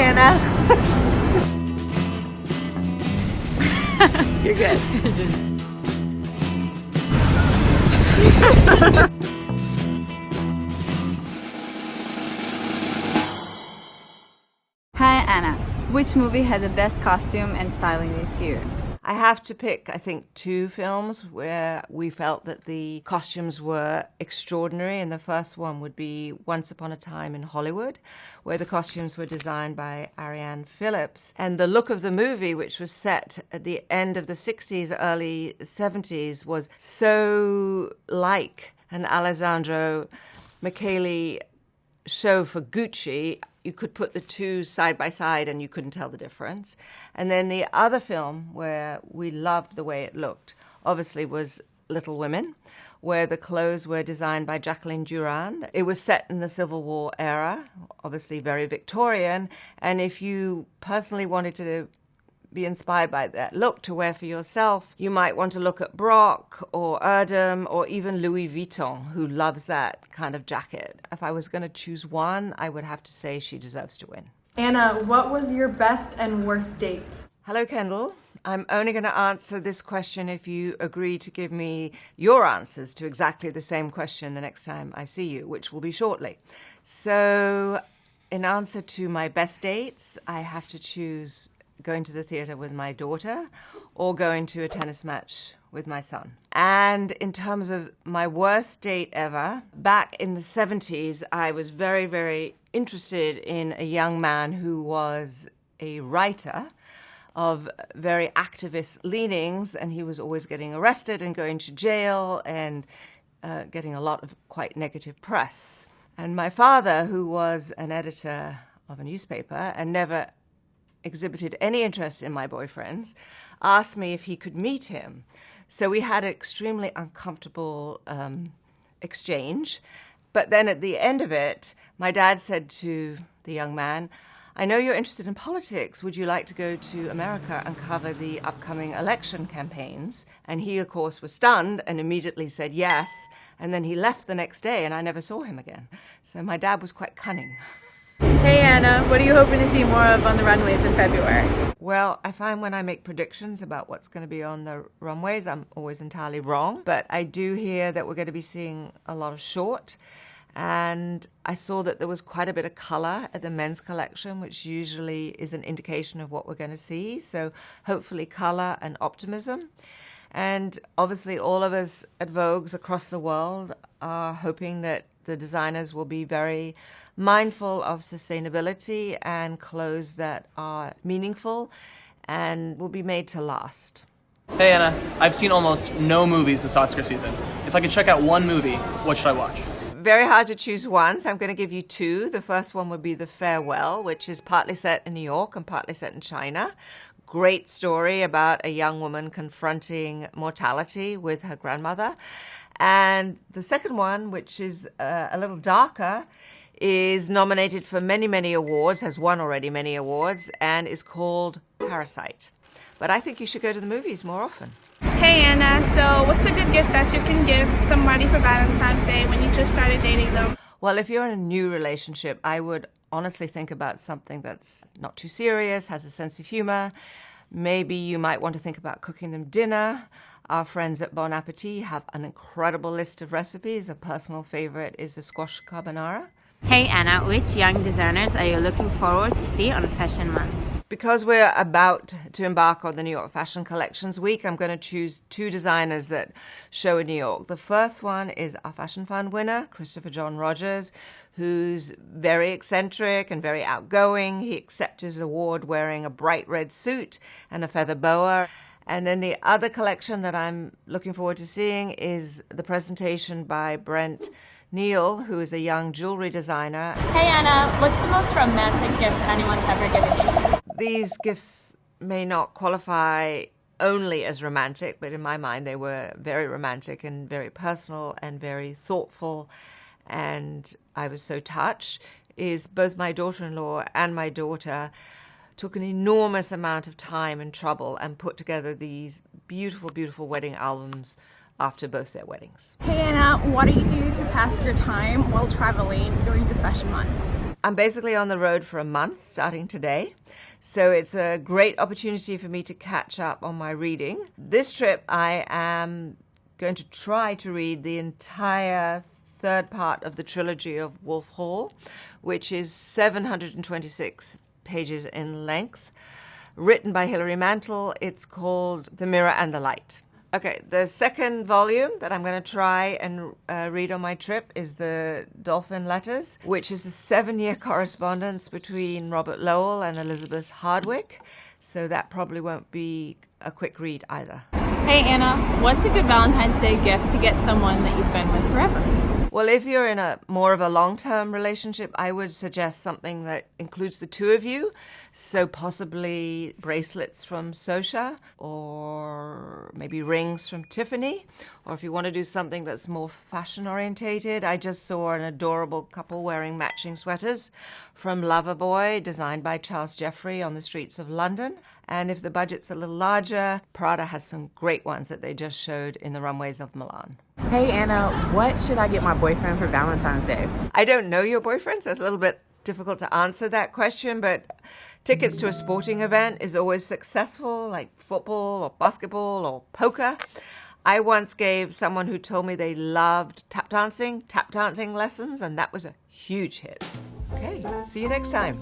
Anna. You're good. Hi Anna, which movie had the best costume and styling this year? I have to pick, I think, two films where we felt that the costumes were extraordinary. And the first one would be Once Upon a Time in Hollywood, where the costumes were designed by Ariane Phillips. And the look of the movie, which was set at the end of the 60s, early 70s, was so like an Alessandro Michele show for Gucci. You could put the two side by side and you couldn't tell the difference. And then the other film where we loved the way it looked, obviously, was Little Women, where the clothes were designed by Jacqueline Durand. It was set in the Civil War era, obviously very Victorian. And if you personally wanted to be inspired by that look to wear for yourself, you might want to look at Brock or Erdem or even Louis Vuitton, who loves that kind of jacket. If I was going to choose one, I would have to say she deserves to win. Anna, what was your best and worst date? Hello, Kendall. I'm only going to answer this question if you agree to give me your answers to exactly the same question the next time I see you, which will be shortly. So, in answer to my best dates, I have to choose going to the theater with my daughter or going to a tennis match with my son. And in terms of my worst date ever, back in the 70s, I was very, very interested in a young man who was a writer of very activist leanings, and he was always getting arrested and going to jail and getting a lot of quite negative press. And my father, who was an editor of a newspaper and never exhibited any interest in my boyfriends, asked me if he could meet him. So we had an extremely uncomfortable exchange. But then at the end of it, my dad said to the young man, I know you're interested in politics. Would you like to go to America and cover the upcoming election campaigns? And he, of course, was stunned and immediately said yes. And then he left the next day and I never saw him again. So my dad was quite cunning. Hey Anna, what are you hoping to see more of on the runways in February? Well, I find when I make predictions about what's going to be on the runways, I'm always entirely wrong. But I do hear that we're going to be seeing a lot of short. And I saw that there was quite a bit of color at the men's collection, which usually is an indication of what we're going to see. So hopefully color and optimism. And obviously all of us at Vogue's across the world are hoping that the designers will be very mindful of sustainability and clothes that are meaningful and will be made to last. Hey Anna, I've seen almost no movies this Oscar season. If I could check out one movie, what should I watch? Very hard to choose one, so I'm going to give you two. The first one would be The Farewell, which is partly set in New York and partly set in China. Great story about a young woman confronting mortality with her grandmother. And the second one, which is a little darker, is nominated for many, many awards, has won already many awards, and is called Parasite. But I think you should go to the movies more often. Hey Anna, so what's a good gift that you can give somebody for Valentine's Day when you just started dating them? Well, if you're in a new relationship, I would honestly think about something that's not too serious, has a sense of humor. Maybe you might want to think about cooking them dinner. Our friends at Bon Appetit have an incredible list of recipes. A personal favorite is the squash carbonara. Hey Anna, which young designers are you looking forward to see on Fashion Month? Because we're about to embark on the New York Fashion Collections Week, I'm going to choose two designers that show in New York. The first one is our Fashion Fund winner, Christopher John Rogers, who's very eccentric and very outgoing. He accepted his award wearing a bright red suit and a feather boa. And then the other collection that I'm looking forward to seeing is the presentation by Brent Neal, who is a young jewelry designer. Hey Anna, what's the most romantic gift anyone's ever given you? These gifts may not qualify only as romantic, but in my mind they were very romantic and very personal and very thoughtful, and I was so touched, is both my daughter-in-law and my daughter took an enormous amount of time and trouble and put together these beautiful, beautiful wedding albums after both their weddings. Hey Anna, what do you do to pass your time while traveling during your fashion months? I'm basically on the road for a month, starting today. So it's a great opportunity for me to catch up on my reading. This trip, I am going to try to read the entire third part of the trilogy of Wolf Hall, which is 726 pages in length, written by Hilary Mantel. It's called The Mirror and the Light. Okay, the second volume that I'm going to try and read on my trip is the Dolphin Letters, which is the 7-year correspondence between Robert Lowell and Elizabeth Hardwick. So that probably won't be a quick read either. Hey Anna, what's a good Valentine's Day gift to get someone that you've been with forever? Well, if you're in a more of a long-term relationship, I would suggest something that includes the two of you. So possibly bracelets from Sosha, or maybe rings from Tiffany. Or if you want to do something that's more fashion-orientated, I just saw an adorable couple wearing matching sweaters from Loverboy, designed by Charles Jeffrey, on the streets of London. And if the budget's a little larger, Prada has some great ones that they just showed in the runways of Milan. Hey Anna, what should I get my boyfriend for Valentine's Day? I don't know your boyfriend, so it's a little bit difficult to answer that question, but tickets to a sporting event is always successful, like football or basketball or poker. I once gave someone who told me they loved tap dancing lessons, and that was a huge hit. Okay, see you next time.